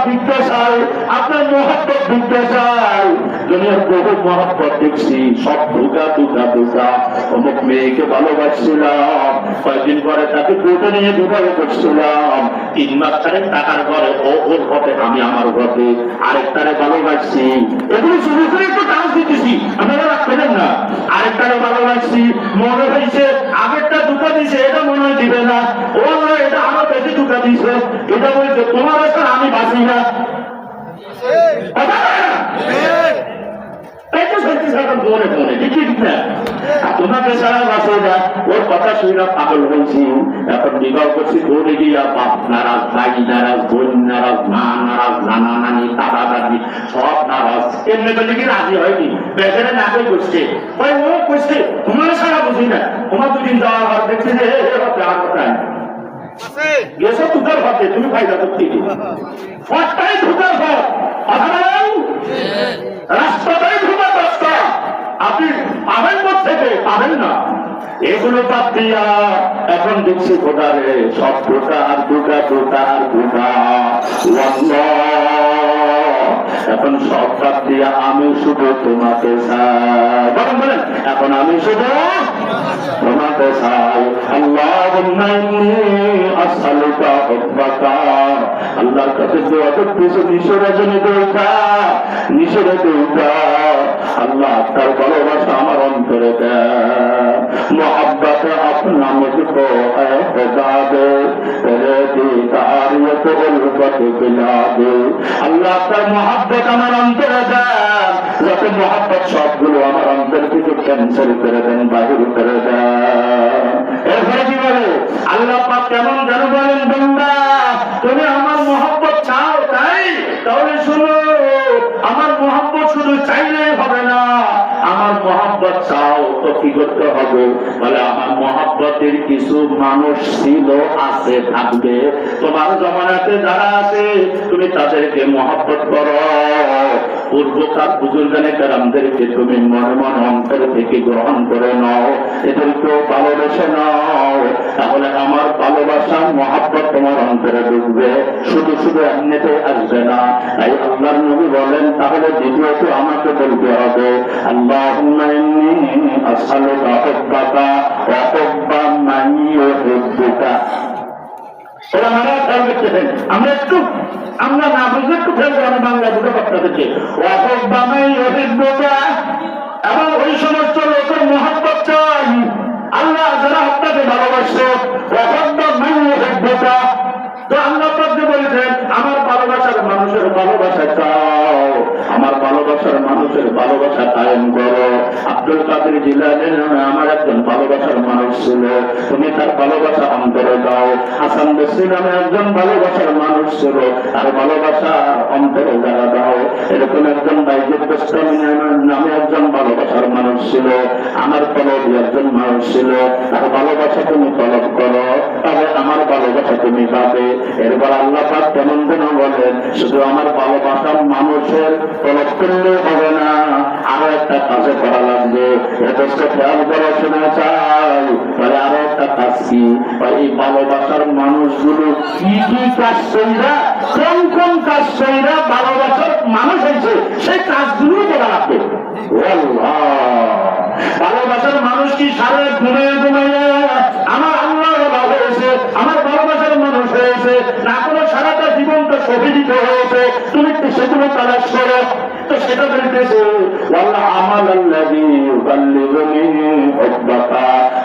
ভিক্ষা চাই, আপনার মহব্বত ভিক্ষা চাই। দুনিয়ার বহু মহব্বত দেখছি, সব ধোকা ধোকা ধোকা। অমুক মেয়েকে ভালোবাসছিলাম, কয়েকদিন পরে তাকে কোর্টে নিয়ে বিবাহ করছিলাম, 3 মাস ধরে টাকার ঘরে ও ওর ঘরে, আমি আমার ঘরে, আরেকটারে ভালোবাসছি। এগুলো শুরু করে একটু ডান্স দিতেছি, আপনারা রাগ করেন না। আরেকটারে ভালোবাসছি, মনে হয়েছে আগেরটা ধোকা দিছে, এটা মনে হয় দিবে না। ও নয়, এটা আরো বেশি ধোকা দিছে। এটা বলছে তোমার আসলে আমি বাঁচি না। তোমাকে সারা বাঁচে না, ওর কথা শুনে পাগল হয়েছি। এখন বিবাহ করছি, দৌড়ে গিয়া বাপ নারাজ, ভাই নারাজ, বোন নারাজ, মা নারাজ, নানা নানি, দাদা দাদি সব নারাজ। এমনি বলে কি রাজি হয়নি, বেচারে না কই করছে, ভাই ও করছে তোমার সারা বুঝি না। তোমার দুদিন যাওয়ার ঘর দেখছি যে আর কোথায় গেছো দুটার ঘরে, তুমি ফায়দা করতে ঘরটাই ঢুকার ঘর, রাস্তাটাই ঢুকার রাস্তা, আপনি পাবেন থেকে পাবেন না। এগুলো বাদ দিয়া এখন দেখছি ভোটারে সব ভোটা আর দুটা ভোটা আর ভোটা। এখন সব বাদ দিয়া আমি শুধু তোমাকে চাই, বলেন এখন আমি শুধু তোমাকে চাই। আল্লাহুম্মা ইন্নী আসআলুকা হুব্বাকা, আল্লাহর কাছে দোয়া করতেছি, নিশোরা জন্য দোয়া, নিশোরা দোয়া, আল্লাহ তার ভালোবাসা আমার অন্তরে দেন। मोहब्बत अपना मुझको है खुदा दे, तेरे दीदारियत उल्फत पिला दे। আল্লাহ তার মোহাব্বত আমার অন্তরে দেন, যাতে মোহাব্বত সবগুলো আমার অন্তর থেকে ক্যান্সেল করে দেন, বাহির করে দেন। এরপরে কি বলে আল্লাহ পাক কেমন যেন বলেন, বান্দা তুমি আমার মোহাব্বত চাও, তাই তাহলে শুনো, আমার মোহাব্বত শুধু চাইলেই হবে না, আমার মোহাব্বত চাও তো কি করতে হবে? বলে আমার মোহাব্বতের কিছু মানুষ ছিল, আছে, থাকবে। তোমার জমানাতে যারা আছে তুমি তাদেরকে মোহাব্বত করো, পূর্বকার বুজুর্গানে কেরামদেরকে তুমি মনে মনে অন্তর থেকে গ্রহণ করে নাও, এদেরকেও ভালোবেসে নাও, তাহলে আমার ভালোবাসা মোহাব্বত তোমার অন্তরে ঢুকবে, শুধু শুধু এমনিতে আসবে না। তাই আল্লাহর নবী বলেন তাহলে দ্বিতীয়ত আমাকে বলতে হবে, আল্লাহুম্মা ইন্নী আসআলুকা হুব্বাকা ওয়া হুব্বা মান ইউহিব্বুকা। আমরা একটু আমরা না বুঝলে একটু ফেলবো, আমি বাংলা দুটো কথা থেকে ওয়া হুব্বা মান ইউহিব্বুকা, এবং ওই সমস্ত লোকের মহব্বত চাই আল্লাহ যারা আপনাকে ভালোবাসে, ওয়া হুব্বা মান ইউহিব্বুকা। তো আল্লাহ পাক বলেছেন আমার ভালোবাসার মানুষের ভালোবাসা চাও, আমার ভালোবাসার মানুষের ভালোবাসা কায়েম করো। আব্দুল কাদের জিলানী নামে আমার একজন ভালোবাসার মানুষ ছিল, তুমি তার ভালোবাসা অন্তরে দাও। হাসান বসরি নামে একজন ভালোবাসার মানুষ ছিল, তার ভালোবাসা অন্তরে যারা দাও। এরকম একজন বাইজিদ গোস্তামি নামে একজন ভালোবাসার মানুষ ছিল, আমার তলবি একজন মানুষ ছিল, তার ভালোবাসা তুমি তলব করো, তবে আমার ভালোবাসা তুমি পাবে। এরপর আল্লাহ পাক কেমন যেন বলেন, শুধু আমার ভালোবাসা মানুষের তলব করলেও হবে না, আরো একটা কাজে করা লাগবে। যথেষ্ট খেয়াল করে শোনা চাই, তাহলে আরো একটা কাজ কি? এই ভালোবাসার মানুষগুলো কি কি কাজ কইরা, কোন কোন কাজ কইরা ভালোবাসার মানুষ হয়েছে, সেই কাজগুলো করা লাগবে। ভালোবাসার মানুষ কি সারা ঘুমিয়ে ঘুমিয়ে আমার আল্লাহ হয়েছে, আমার ভালোবাসার মানুষ হয়েছে, না কোনো সারাটা জীবনটা শহীদ হয়েছে, তুমি সেগুলো তালাশ করো। তো সেটা বলতেছে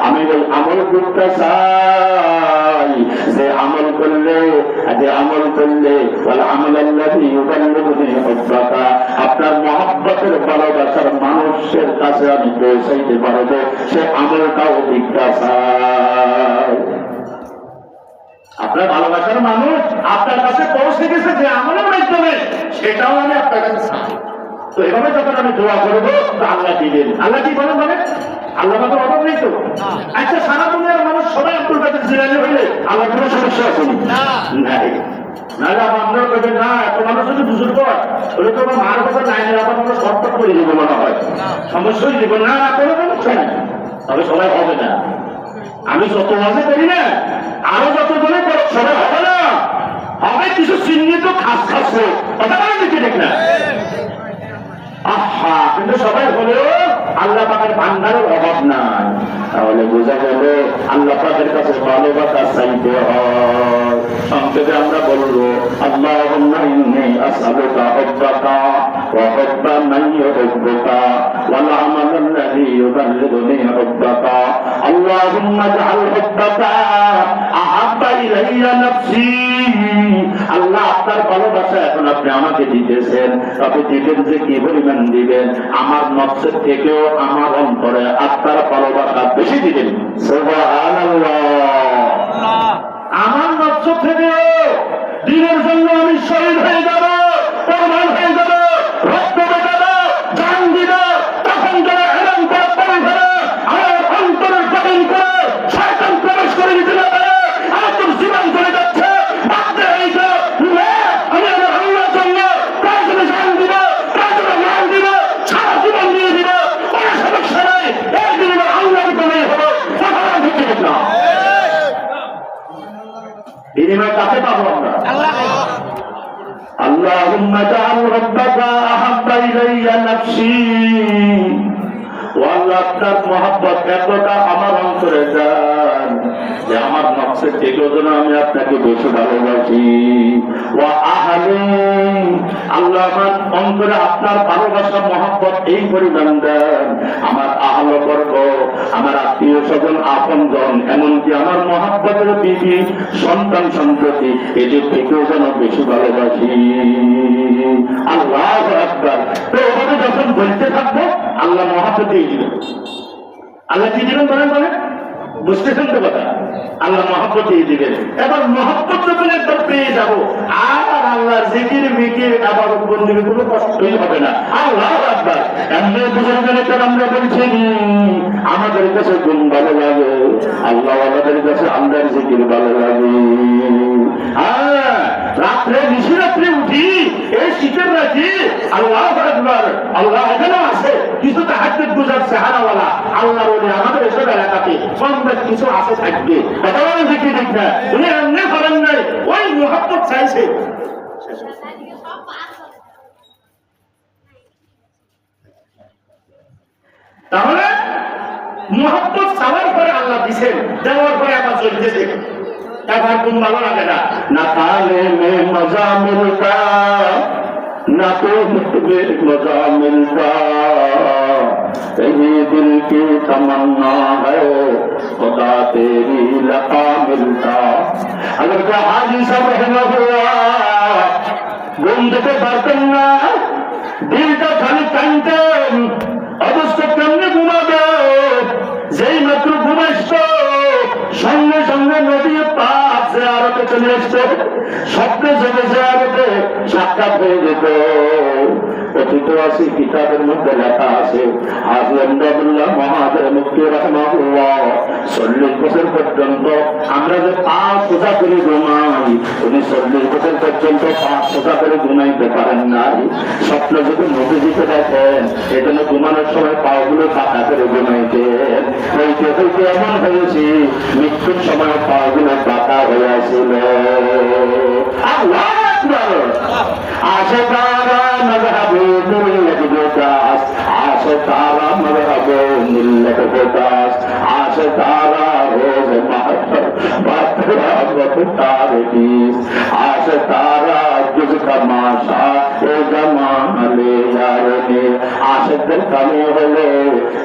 আমি ওই আমল করতে চাই যে আমল করলে আপনার মহব্বতের ভালোবাসার মানুষের কাছে আমি পৌঁছাইতে পারবো, সে আমলটাও দিকটা চাই। আপনার ভালোবাসার মানুষ আপনার কাছে পৌঁছে গেছে যে আমলের মাধ্যমে, সেটাও আমি আপনার কাছে চাই। তো এভাবে যখন আমি দোয়া করবো তো আল্লাহ দিবেন। আল্লাহ কি বলেন মানে আল্লাহ তো অভাব নেই তো। আচ্ছা সারা দুনিয়ার মানুষ সবাই আব্দুল কাদের জিলানী হইলে আল্লাহ কোনো সমস্যা আছে নাই? নাহলে আপনারা বলবেন না এত মানুষ যদি বুঝুর পর ওটা তো মার কথা নাই, আবার আমরা শর্টকাট করে দিব মনে হয়, সমস্যাই দিব না, কোনো সমস্যা নাই। তবে সবাই হবে না, আমি যত মাঝে করি না আরো যত বলে সবাই হবে না, হবে কিছু চিহ্নিত খাস ঘাস খাচ্ছে, কথা বলেন নাকি ঠিক না? আহা, কিন্তু সবাই হলেও আল্লাহ পাকের ভান্ডারের অভাব নাই। তাহলে বোঝা গেল আল্লাহ পাকের কাছে ভালোবাসা চাইতে হয়। সংক্ষেপে আমরা বলবো আল্লাহুম্মা ইন্নী আসআলুকা হুব্বাকা ওয়া হুব্বা মান ইউহিব্বুকা ওয়াল আমাল আল্লাযী ইউবাল্লিগুনি হুব্বাকা আল্লাহুম্মা জাআল হুব্বাকা আহাব্বা ইলাইয়া নাফসি। আল্লাহ আপনার ভালোবাসা এখন আপনি আমাকে দিতেছেন, আপনি দিবেন যে কি পরিমাণ দিবেন, আমার নফসের থেকেও আমার অন্তরে আপনার ভালোবাসা বেশি দিবেন। সুবহানাল্লাহ। আমার নফস থেকেও দিনের জন্য আমি শহীদ হয়ে যাব, কোরবান হয়ে যাব, রক্ত দেব, জান দিব, তখন যারা এরম করে পড়ে ফেলে আমার অন্তরের গঠন করে শয়তান প্রবেশ করে দিতে পারে, আমার তোর জীবন চলে যাচ্ছে, বাধ্য হয়ে যাও আমি আমার আল্লাহর জন্য তার জন্য জান দিব, তার জন্য মাল দিব, সারা জীবন দিয়ে দিব, কোনো সমস্যা নাই, একদিন আমার আল্লাহর উপরেই হলো। কথা ঠিক না? বিনিময় কাছে পাবো আমরা। আল্লাহুম্মা জাআল রাব্বাকা আহাব্বা ইলাইয়া নাফসি। ও আল্লাহ, আপনার মহব্বত এতটা আমার অন্তরে যান যে আমার নফসের থেকেও যেন আমি আপনাকে বেশি ভালোবাসি। ওয়া আহলি, আল্লাহ আমার অন্তরে আপনার ভালোবাসা মহব্বত এই পরিমাণ দেন আমার আহল বর্গ, আমার আত্মীয় স্বজন, আপনজন, এমনকি আমার মহব্বতের বিবি, সন্তান সন্ততি এদের থেকেও যেন বেশি ভালোবাসি। আল্লাহু আকবার। তো ওভাবে যখন বলতে থাকবো আল্লাহ মহব্বত দিয়ে দিবেন। আল্লাহ কি দিবেন বলেন? বুঝতেছেন তো কথা? আল্লাহ মহব্বত দিয়ে দিবেন। এবার মহব্বত যখন একবার পেয়ে যাবো আর আল্লাহ জিকির বিকির আবার বন্দিকে কোনো কষ্টই হবে না। আল্লাহু আকবার। এমনি বুঝার কারণে আমরা বলছি আমাদের কাছে গুণ ভালো লাগে, আল্লাহ আমাদের কাছে আল্লাহর জিকির ভালো লাগে। রাত্রে নিশিরাত্রে উঠি এই শীতের রাখি আল্লাহু আকবার, আল্লাহ এখানেও আছে কিছু তাহাজ্জুদ গুজার সাহারাওয়ালা আল্লাহ বলে আমাদের এসব এলাকাতে কম বেশ কিছু আছে থাকবে। কথা বলেন ঠিক ঠিক না? উনি এমনি করেন নাই, ওই মুহাব্বত চাইছে। তাহলে মুহাব্বত চাওয়ার পরে আল্লাহ দিছেন, দেওয়ার পরে আবার চলতেছে। এবার কোন ভালো লাগে না, না খালে মে মজা মিলতা না তো মে মজা মিলতা, यही दिल की तमन्ना है खुदा तेरी लता मिलता। अगर क्या हाजी सब रहना हुआ घूम যেতে পারতেন না, দিলটা খালি টানতেন, অবস্থা কেমনে ঘুমাবে? যেই মাত্র ঘুমাইছ সঙ্গে সঙ্গে নদী পাক জিয়ারতে চলে আসতো, স্বপ্নে জমে জিয়ারতে সাক্ষাৎ হয়ে যেত। কথিত আছে, কিতাবের মধ্যে লেখা আছে, হাজী আহমদুল্লাহ মহাদের মুফতি রাহমাহুল্লাহ 40 বছর পর্যন্ত আমরা যে পা সোজা করে ঘুমাই, উনি 40 বছর পর্যন্ত পা সোজা করে ঘুমাইতে পারেন নাই। স্বপ্ন যদি নবীজিকে দেখেন এজন্য ঘুমানোর সময় পাগুলো পাকা করে ঘুমাইতেন। হইতে হইতে এমন হয়েছে মৃত্যুর সময় পাগুলো পাকা হয়ে আসছিল। আল্লাহু আকবার। আশিকারা মযহাবে মিল্লাত গোদাস, আশিকারা মযহাবে মিল্লাত গোদাস, আশিকারা রোজ মাহফিল বাতরাবত তারিস, আশিকারা जुज तमाशा ए जमाले यारे। आशिकদের কানে হলে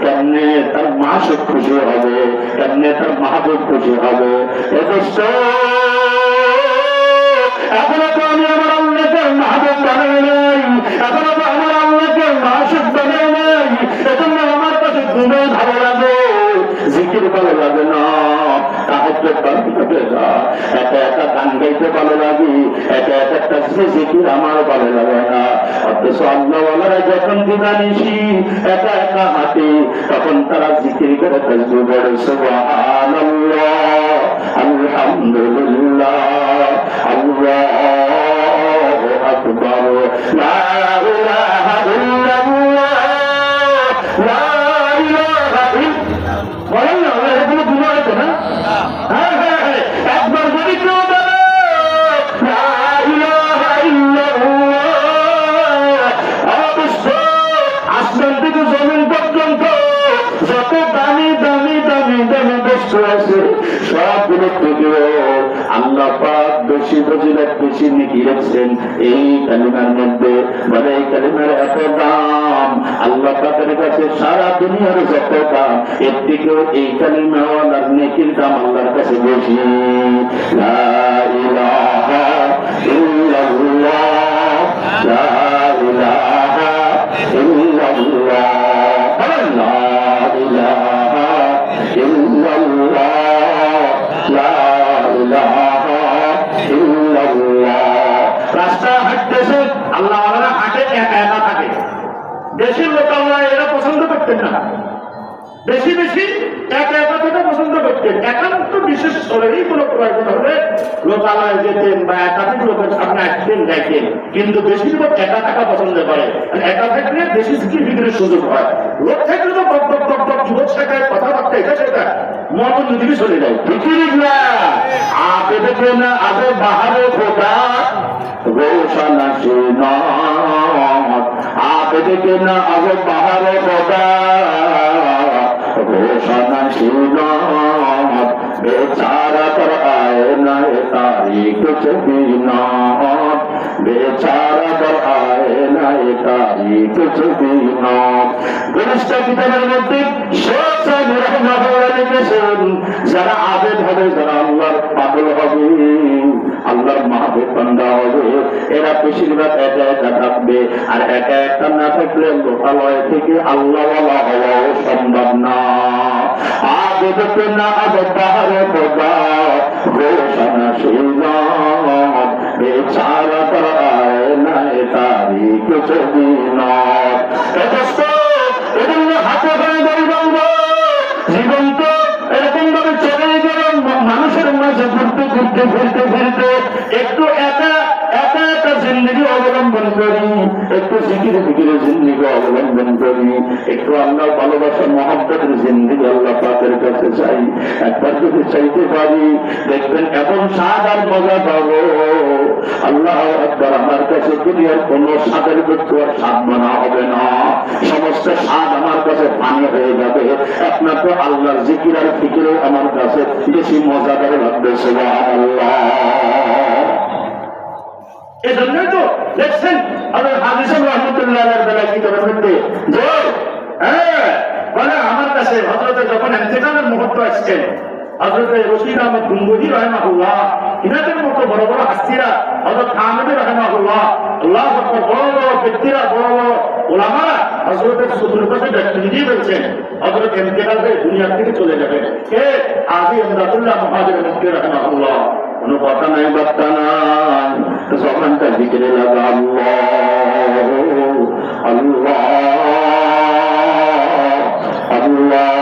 কেমনে তার মাশিক খুশি হবে, কেমনে তার মাহবুব খুশি হবে। এ দোস্ত, এখনো তো আমি আমার আল্লাহকে মাহবুব বানাই নাই, এখনো তো আমার আল্লাহকে মাশিক বানাই নাই। এজন্য আমার কাছে ঘুমে ভালো লাগে, জিকির ভালো লাগে না, তাহাজ্জুদ ভালো লাগে না, একা একা গান গাইতে ভালো লাগে, একা একা তাসবিহ জিকির আমার ভালো লাগে না। অথচ আল্লাহওয়ালারা যখন দিবানিশি একা একা হাঁটে তখন তারা জিকির করে তাসবিহ পড়ে, সুবহানাল্লাহ, আলহামদুলিল্লাহ, আল্লাহু আকবার, লা ইলাহা ইল্লাল্লাহ, লা ইলাহা ইল্লাল্লাহ। বলেন না, এগুলো গুনাহ হতো না? হ্যাঁ হ্যাঁ হ্যাঁ, একবার যদি কেউ বলে লা ইলাহা ইল্লাল্লাহ মধ্যে থেকেও আল্লাহ পাক বেশি ফজিলত বেশি নেকি রাখছেন এই কালিমার মধ্যে। বলে এই কালিমার এত দাম, আল্লাহ পাকের কাছে সারা দুনিয়ার যত দাম, এর থেকেও এই কালিমাওয়ালার নেকির দাম আল্লাহর কাছে বেশি। লা ইলাহা ইল্লাল্লাহ, লা ইলাহা ইল্লাল্লাহ, লা ইলাহা ইল্লাল্লাহ, লা ইলাহা ইল্লাল্লাহ। রাস্তা হাঁটতেছে, আল্লাহ হাঁটে একা একা থাকে। দেশের লোক আল্লাহ এরা পছন্দ করতেন না, বেশি বেশি একা একা থেকে পছন্দ করতেন। একান্ত বিশেষ স্তরেরই কোনো প্রয়োজন হলে লোকালয়ে যেতেন বা একাধিক লোকের সামনে আসতেন দেখেন, কিন্তু বেশিরভাগ একা থাকা পছন্দ করে। একা থাকলে বেশি জিকির বিক্রির সুযোগ হয়। লোক থাকলে তো বক বক বক বক যুবক শেখায় কথাবার্তা এটা সেটা মন নদীকে চলে যায়। বিক্রি না আপে দেখে না আগে বাহারে খোদা রোশানা আপে দেখে না আগে বাহারে খোদা रोशना शिनात बेचारा पर आए न तारीख भी नात, बेचारा पर आए न तारीख भी नात। गुलिस्ता किताबेर मধ্যে শেখ সাহেব রাহমাতুল্লাহ লিখেছেন, যারা আবেদ হবে, যারা আল্লাহর পাগল হবে, আল্লাহর মাহবুব বান্দা হবে, এরা বেশিরভাগ একা একা থাকবে। আর একা একা না থাকলে লোকালয় থেকে আল্লাহওয়ালা হওয়াও সম্ভব না। আবেদত না আবেদ বাহারে খোদা রোশনা শিনাত বেচারা पर आए न तारीख भी नात। এজন্য হাতে ধরে বলব, জীবন তো এরকম ভাবে চলে গেল মানুষের মাঝে ঘুরতে ঘুরতে ফিরতে ফিরতে। একটু একা একা একা জিন্দগি অবলম্বন করি, একটু জিকির ফিকিরে জিন্দগি অবলম্বন করি, একটু আল্লাহ ভালোবাসা মহব্বতের জিন্দগি আল্লাহ পাকের কাছে চাই। একবার যদি চাইতে পারি দেখবেন এমন স্বাদ আর মজা পাবো। আল্লাহ একবার আমার কাছে দুনিয়ার কোন স্বাদের মধ্যে আর স্বাদ মানা হবে না, সমস্ত স্বাদ আমার কাছে পানি হয়ে যাবে। একমাত্র আল্লাহর জিকির আর ফিকিরে আমার কাছে বেশি মজাদার লাগবে। সুবহানাল্লাহ। এই জন্যই তো দেখছেন আমাদের হাজী সাহেব রহমতুল্লাহের বেলায় কি করে বলতে যে বলে আমার কাছে হযরতে যখন ইন্তেকালের মুহূর্ত আসছেন, হযরতে রশিদ আহমদ গঙ্গোহী রাহিমাহুল্লাহ, ইনাদের মতো বড় বড় হাস্তিরা, হযরত আহমদ রাহিমাহুল্লাহ, আল্লাহু আকবার, বড় বড় ব্যক্তিরা, বড় বড় উলামারা হযরতের চতুর্পাশে ব্যক্তি দিয়ে বলছেন হযরত ইন্তেকাল হয়ে দুনিয়া থেকে চলে যাবেন। কে? আজি ইমদাদুল্লাহ মুহাজির মক্কি রাহিমাহুল্লাহ। কোনো কথা নাই, বার্তা নাই, জবানটা জিকিরে লাগা আল্লাহ আল্লাহ আল্লাহ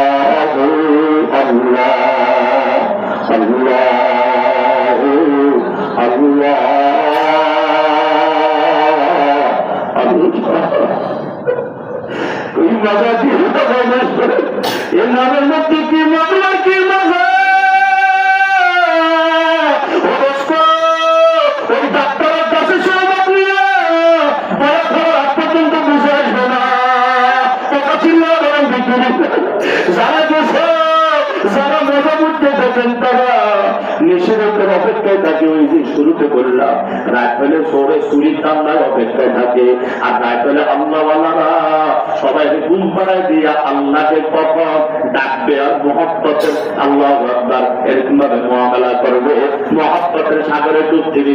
আল্লাহ আল্লাহ আল্লাহ। ওই মজা দিয়ে এর নামের মধ্যে কি মজা, কি মজা। ওই ডাক্তারের কাছে সহমত নিয়ে বড় খবর আজ পর্যন্ত বুঝে আসবে না, কথা ছিল বরং বিক্রি। যারা গেছে, যারা মজা বুঝতে থাকেন, তারা নিষেধের অপেক্ষায় থাকে। ওই যে শুরুতে করলাম, রাত পেলে সৌরে চুরির ধান্দায় অপেক্ষায় থাকে। আর রাত পেলে আল্লাহওয়ালারা সবাই ঘুম পাড়ায় দিয়ে আল্লাহকে কখন ডাকবে আর মহব্বতের আল্লাহু আকবার এরকম ভাবে মুআমালা করবে, মহব্বতের সাগরে ডুব দিবে।